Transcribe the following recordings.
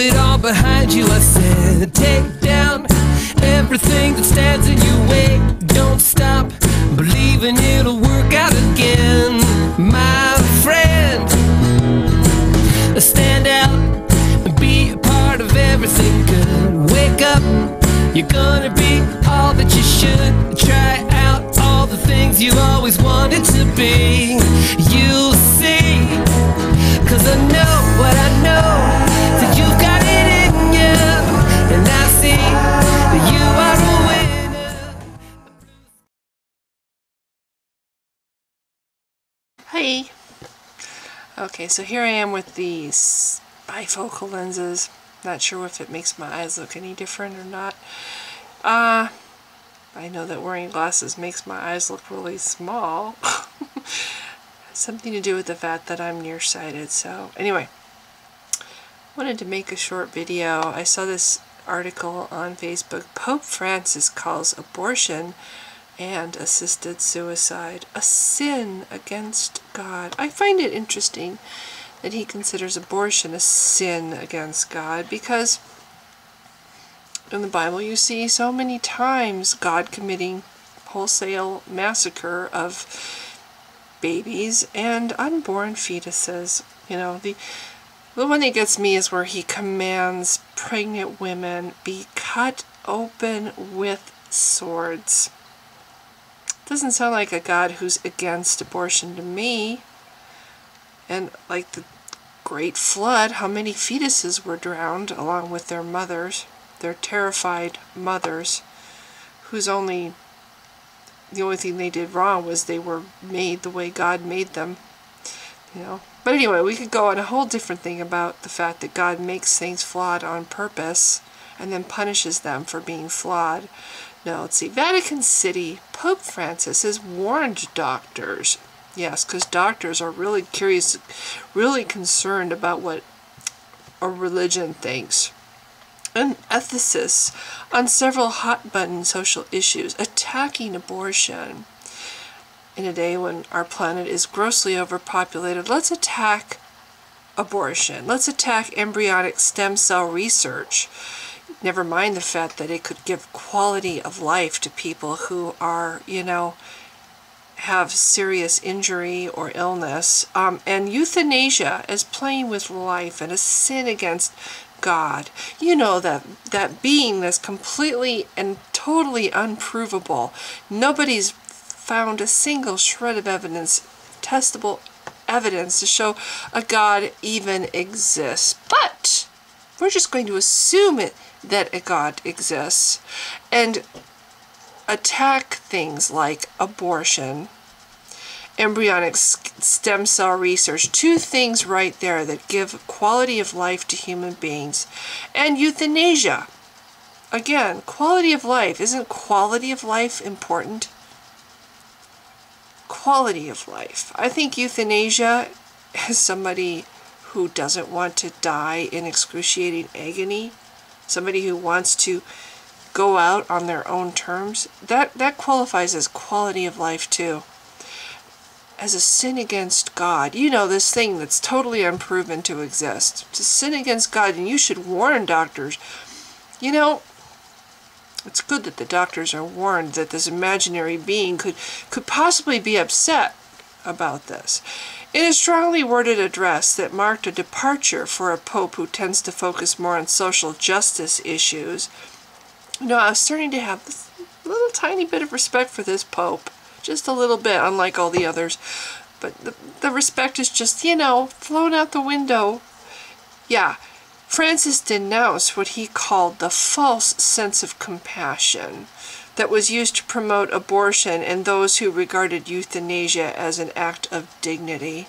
it all behind you. I said, take down everything that stands in your way. Don't stop believing it'll work out again, my friend. Stand out and be a part of everything good. Wake up, you're gonna be all that you should. Try out all the things you always wanted to be. You'll see, 'cause I know what I know, that you've got it in you, and I see that you are a winner. Hi. Okay, so here I am with these bifocal lenses. Not sure if it makes my eyes look any different or not. I know that wearing glasses makes my eyes look really small. Something to do with the fact that I'm nearsighted. So anyway, wanted to make a short video. I saw this article on Facebook. Pope Francis calls abortion and assisted suicide a sin against God. I find it interesting that he considers abortion a sin against God, because in the Bible you see so many times God committing wholesale massacre of babies and unborn fetuses. You know, the one that gets me is where he commands pregnant women be cut open with swords. Doesn't sound like a God who's against abortion to me. And like the Great Flood, how many fetuses were drowned along with their mothers, their terrified mothers, whose the only thing they did wrong was they were made the way God made them. You know. But anyway, we could go on a whole different thing about the fact that God makes things flawed on purpose and then punishes them for being flawed. No, let's see. Vatican City, Pope Francis has warned doctors. Yes, because doctors are really curious, really concerned about what a religion thinks. And ethicists on several hot-button social issues attacking abortion. In a day when our planet is grossly overpopulated, let's attack abortion. Let's attack embryonic stem cell research. Never mind the fact that it could give quality of life to people who are, you know, have serious injury or illness. And euthanasia is playing with life and a sin against God. You know, that being that's completely and totally unprovable. Nobody's found a single shred of evidence, testable evidence, to show a God even exists. But we're just going to assume that a God exists and attack things like abortion, embryonic stem cell research, two things right there that give quality of life to human beings, and euthanasia. Again, quality of life. Isn't quality of life important? Quality of life. I think euthanasia, as somebody who doesn't want to die in excruciating agony, somebody who wants to go out on their own terms, that qualifies as quality of life too. As a sin against God, you know, this thing that's totally unproven to exist. It's a sin against God, and you should warn doctors. You know, it's good that the doctors are warned that this imaginary being could possibly be upset about this. In a strongly worded address that marked a departure for a pope who tends to focus more on social justice issues, you know, I was starting to have this little tiny bit of respect for this pope. Just a little bit, unlike all the others. But the respect is just, you know, flown out the window. Yeah, Francis denounced what he called the false sense of compassion that was used to promote abortion and those who regarded euthanasia as an act of dignity.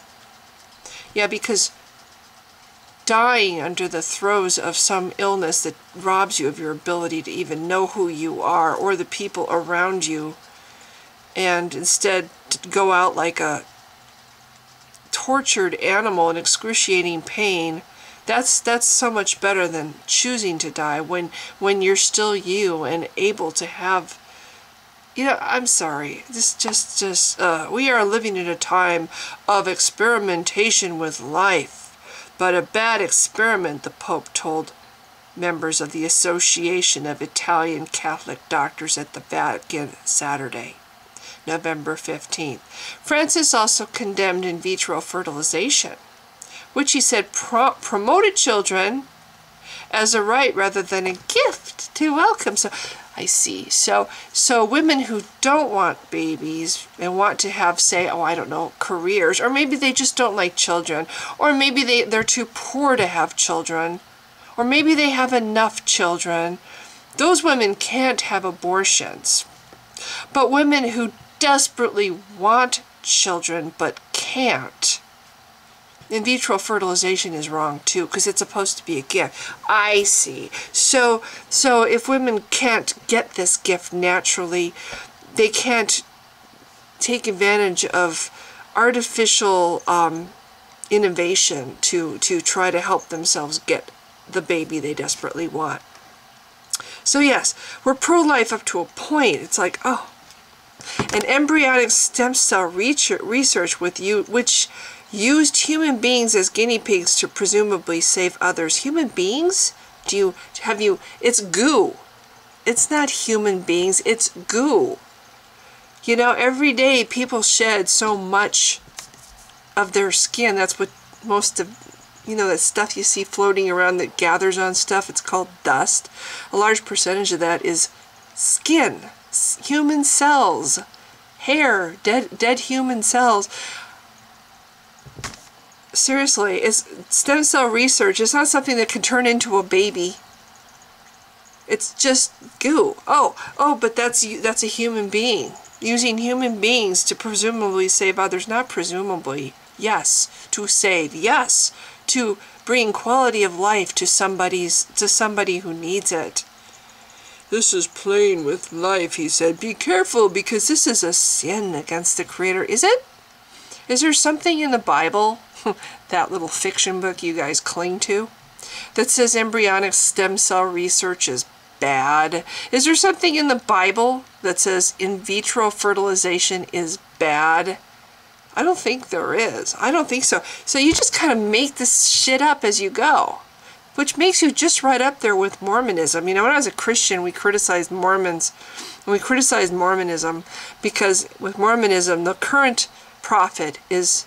Yeah, because dying under the throes of some illness that robs you of your ability to even know who you are or the people around you, and instead to go out like a tortured animal in excruciating pain, that's so much better than choosing to die when you're still you and able to have, you know, I'm sorry, we are living in a time of experimentation with life, but a bad experiment, the Pope told members of the Association of Italian Catholic Doctors at the Vatican Saturday, November 15th. Francis also condemned in vitro fertilization, which he said promoted children as a right rather than a gift to welcome. So I see. So women who don't want babies and want to have, say, oh, I don't know, careers, or maybe they just don't like children, or maybe they're too poor to have children, or maybe they have enough children, those women can't have abortions. But women who desperately want children but can't, in vitro fertilization is wrong too, because it's supposed to be a gift. I see. So if women can't get this gift naturally, they can't take advantage of artificial innovation to try to help themselves get the baby they desperately want. So yes, we're pro-life up to a point. It's like, oh, an embryonic stem cell research which used human beings as guinea pigs to presumably save others. Human beings? It's goo. It's not human beings, it's goo. You know, every day people shed so much of their skin. That's what most of, you know, that stuff you see floating around that gathers on stuff, it's called dust. A large percentage of that is skin, human cells, hair, dead human cells. Seriously, stem cell research is not something that can turn into a baby. It's just goo. Oh, but that's a human being. Using human beings to presumably save others. Not presumably. Yes, to save. Yes, to bring quality of life to somebody who needs it. This is playing with life, he said. Be careful, because this is a sin against the Creator. Is it? Is there something in the Bible, that little fiction book you guys cling to, that says embryonic stem cell research is bad? Is there something in the Bible that says in vitro fertilization is bad? I don't think there is. I don't think so. So you just kind of make this shit up as you go, which makes you just right up there with Mormonism. You know, when I was a Christian, we criticized Mormons, and we criticized Mormonism because with Mormonism, the current prophet has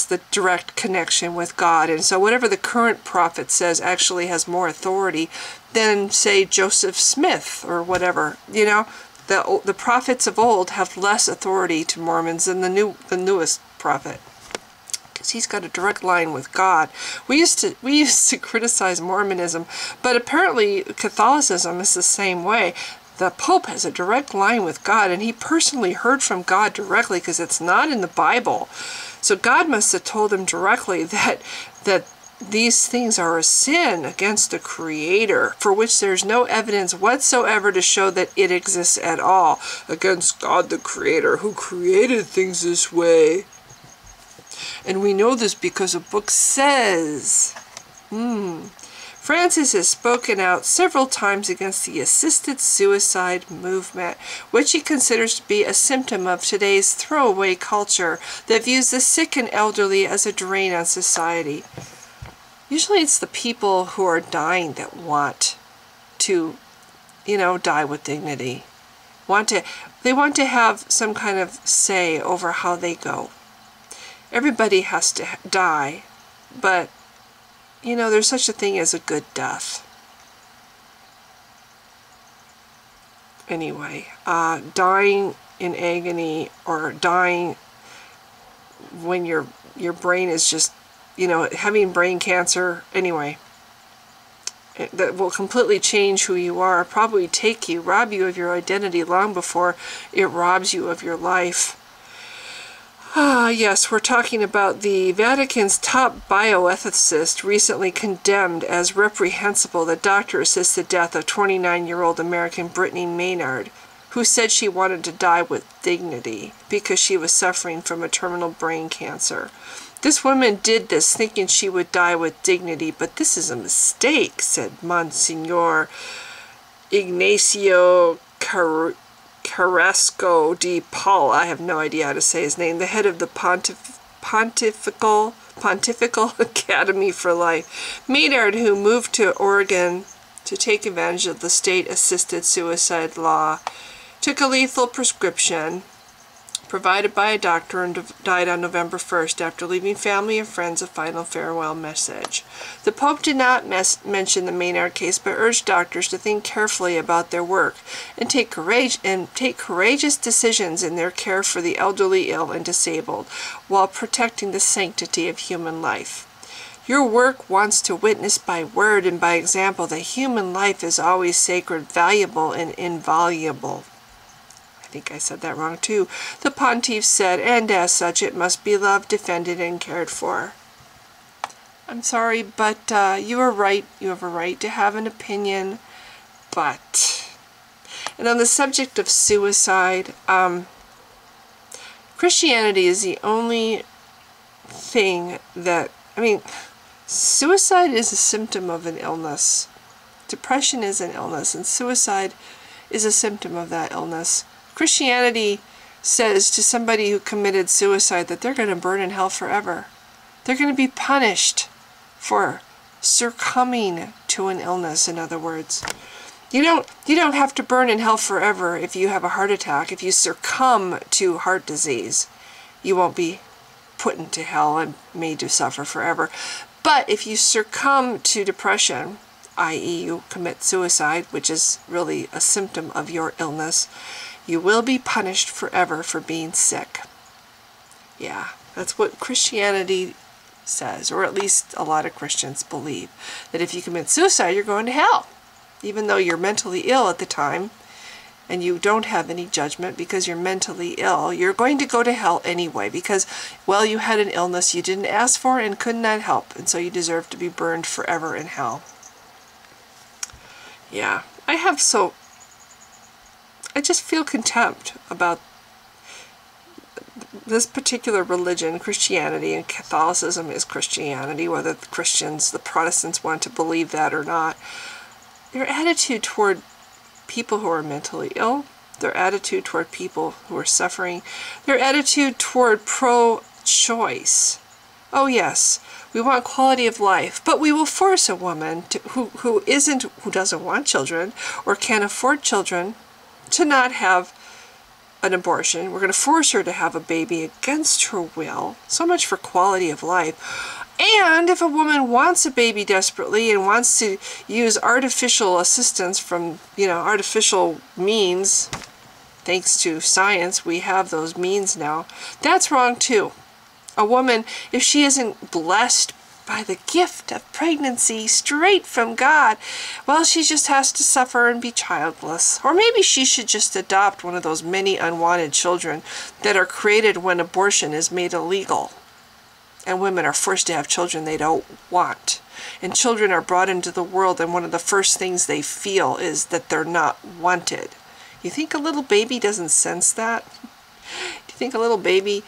the direct connection with God, and so whatever the current prophet says actually has more authority than, say, Joseph Smith or whatever. You know, the prophets of old have less authority to Mormons than the newest prophet, because he's got a direct line with God. We used to criticize Mormonism, but apparently Catholicism is the same way. The Pope has a direct line with God, and he personally heard from God directly, because it's not in the Bible. So God must have told him directly that these things are a sin against the Creator, for which there's no evidence whatsoever to show that it exists at all, against God the Creator, who created things this way. And we know this because a book says. Francis has spoken out several times against the assisted suicide movement, which he considers to be a symptom of today's throwaway culture that views the sick and elderly as a drain on society. Usually it's the people who are dying that want to, you know, die with dignity. They want to have some kind of say over how they go. Everybody has to die, but you know, there's such a thing as a good death. Anyway, dying in agony, or dying when your brain is just, you know, having brain cancer, anyway, that will completely change who you are, probably rob you of your identity long before it robs you of your life. Yes, we're talking about the Vatican's top bioethicist recently condemned as reprehensible the doctor-assisted death of 29-year-old American Brittany Maynard, who said she wanted to die with dignity because she was suffering from a terminal brain cancer. This woman did this thinking she would die with dignity, but this is a mistake, said Monsignor Ignacio Carrasco de Paula, I have no idea how to say his name, the head of the Pontifical Pontifical Academy for Life. Maynard, who moved to Oregon to take advantage of the state-assisted suicide law, took a lethal prescription provided by a doctor and died on November 1st after leaving family and friends a final farewell message. The Pope did not mention the Maynard case, but urged doctors to think carefully about their work and take courageous decisions in their care for the elderly, ill, and disabled, while protecting the sanctity of human life. Your work wants to witness by word and by example that human life is always sacred, valuable, and invaluable. I think I said that wrong too. The Pontiff said, and as such it must be loved, defended, and cared for. I'm sorry, but you are right. You have a right to have an opinion, but... And on the subject of suicide, Christianity is the only thing that... I mean, suicide is a symptom of an illness. Depression is an illness, and suicide is a symptom of that illness. Christianity says to somebody who committed suicide that they're going to burn in hell forever. They're going to be punished for succumbing to an illness, in other words. You don't have to burn in hell forever if you have a heart attack. If you succumb to heart disease, you won't be put into hell and made to suffer forever. But if you succumb to depression, i.e. you commit suicide, which is really a symptom of your illness, you will be punished forever for being sick. Yeah, that's what Christianity says, or at least a lot of Christians believe, that if you commit suicide, you're going to hell. Even though you're mentally ill at the time, and you don't have any judgment because you're mentally ill, you're going to go to hell anyway because, well, you had an illness you didn't ask for and could not help, and so you deserve to be burned forever in hell. Yeah, I just feel contempt about this particular religion. Christianity, and Catholicism is Christianity, whether the Christians, the Protestants, want to believe that or not. Their attitude toward people who are mentally ill, their attitude toward people who are suffering, their attitude toward pro-choice. Oh yes, we want quality of life, but we will force a woman who doesn't want children or can't afford children to not have an abortion. We're going to force her to have a baby against her will. So much for quality of life. And if a woman wants a baby desperately and wants to use artificial assistance from, artificial means, thanks to science, we have those means now, that's wrong too. A woman, if she isn't blessed by the gift of pregnancy straight from God, well, she just has to suffer and be childless. Or maybe she should just adopt one of those many unwanted children that are created when abortion is made illegal. And women are forced to have children they don't want. And children are brought into the world, and one of the first things they feel is that they're not wanted. You think a little baby doesn't sense that? Do you think a little baby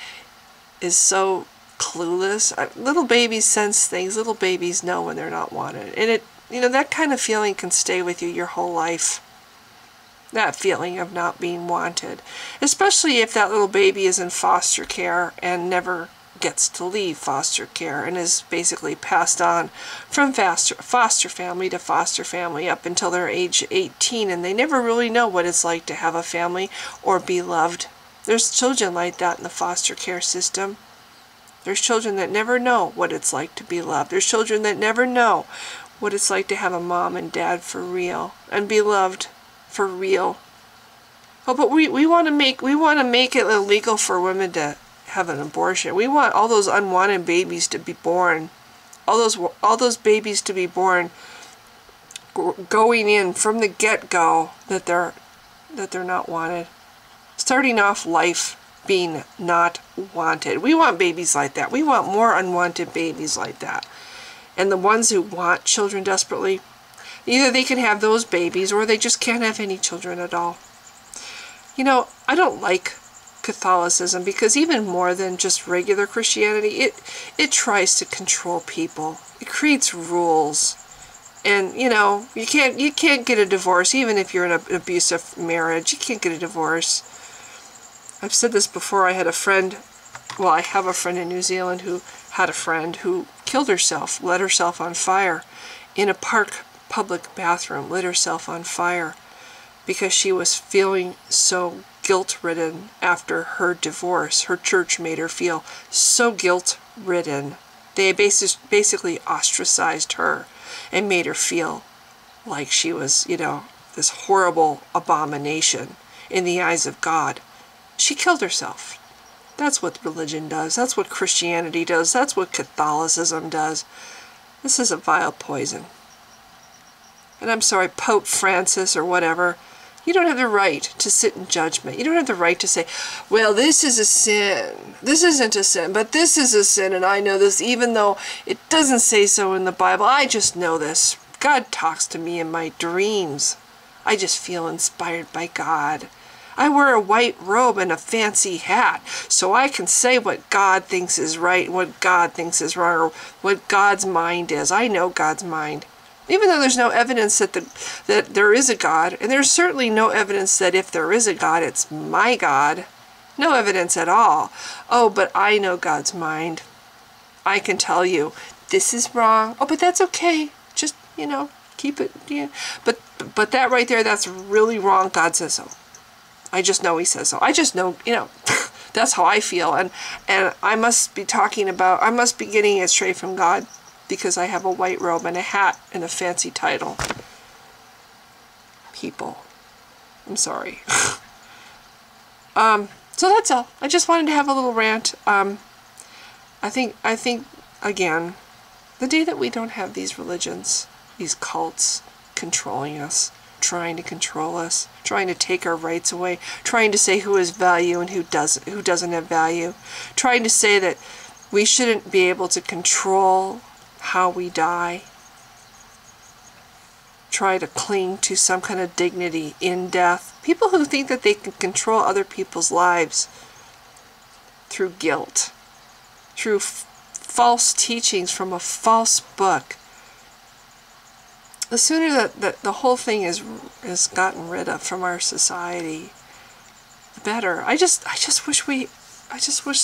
is so clueless? Little babies sense things. Little babies know when they're not wanted. And that kind of feeling can stay with you your whole life. That feeling of not being wanted. Especially if that little baby is in foster care and never gets to leave foster care and is basically passed on from foster family to foster family up until they're age 18, and they never really know what it's like to have a family or be loved. There's children like that in the foster care system. There's children that never know what it's like to be loved. There's children that never know what it's like to have a mom and dad for real and be loved for real. Oh, but we want to make it illegal for women to have an abortion. We want all those unwanted babies to be born. All those babies to be born going in from the get-go that they're not wanted. Starting off life being not wanted. We want babies like that. We want more unwanted babies like that. And the ones who want children desperately, either they can have those babies or they just can't have any children at all. I don't like Catholicism because even more than just regular Christianity, it tries to control people. It creates rules. And you can't get a divorce even if you're in an abusive marriage. You can't get a divorce. I've said this before. I had a friend well, I have a friend in New Zealand who had a friend who killed herself, lit herself on fire in a park public bathroom, lit herself on fire because she was feeling so guilt-ridden after her divorce. Her church made her feel so guilt-ridden. They basically ostracized her and made her feel like she was, you know, this horrible abomination in the eyes of God. She killed herself. That's what religion does. That's what Christianity does. That's what Catholicism does. This is a vile poison. And I'm sorry, Pope Francis or whatever, you don't have the right to sit in judgment. You don't have the right to say, well, this is a sin. This isn't a sin, but this is a sin, and I know this, even though it doesn't say so in the Bible. I just know this. God talks to me in my dreams. I just feel inspired by God. I wear a white robe and a fancy hat, so I can say what God thinks is right, what God thinks is wrong, or what God's mind is. I know God's mind. Even though there's no evidence that there is a God, and there's certainly no evidence that if there is a God, it's my God. No evidence at all. Oh, but I know God's mind. I can tell you, this is wrong. Oh, but that's okay. Just, you know, keep it. Yeah. But that right there, that's really wrong. God says so. I just know he says so. I just know, you know, that's how I feel. And I must be I must be getting it straight from God, because I have a white robe and a hat and a fancy title. People. I'm sorry. So that's all. I just wanted to have a little rant. I think, again, the day that we don't have these religions, these cults controlling us, trying to control us, trying to take our rights away, trying to say who has value and who doesn't have value, trying to say that we shouldn't be able to control how we die, try to cling to some kind of dignity in death. People who think that they can control other people's lives through guilt, through false teachings from a false book. The sooner that the whole thing is gotten rid of from our society, the better. I just wish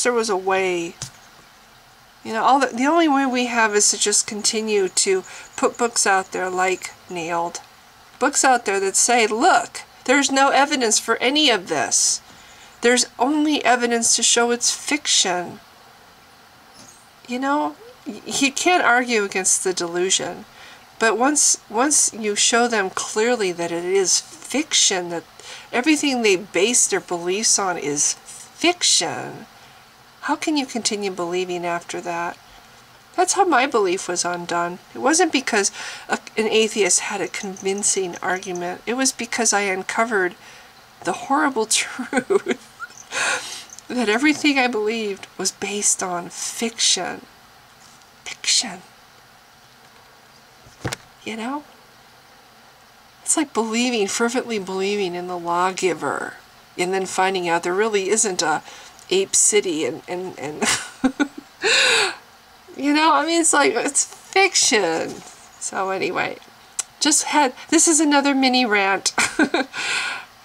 there was a way. You know, the only way we have is to just continue to put books out there like Nailed. Books out there that say, look, there's no evidence for any of this. There's only evidence to show it's fiction. You know, you can't argue against the delusion. But once you show them clearly that it is fiction, that everything they base their beliefs on is fiction, how can you continue believing after that? That's how my belief was undone. It wasn't because an atheist had a convincing argument. It was because I uncovered the horrible truth that everything I believed was based on fiction. Fiction. You know? It's like fervently believing in the lawgiver, and then finding out there really isn't a ape city and you know, I mean, it's fiction. So anyway, this is another mini rant.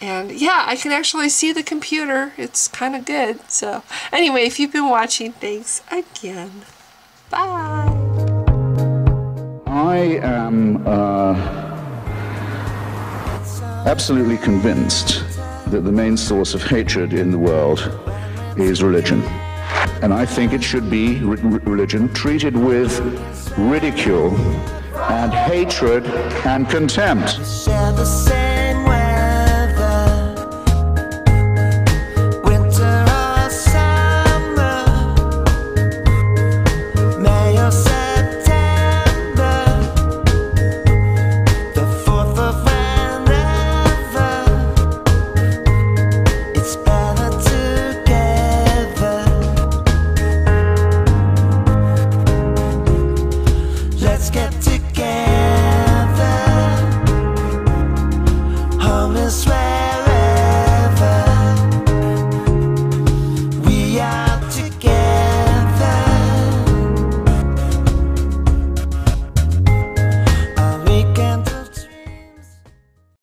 And yeah, I can actually see the computer. It's kind of good. So anyway, if you've been watching, thanks again. Bye. I am absolutely convinced that the main source of hatred in the world is religion. And I think it should be religion treated with ridicule and hatred and contempt. Share the same weather, winter or summer, May or September, the 4th of whenever, it's better together. Let's get together. Home is where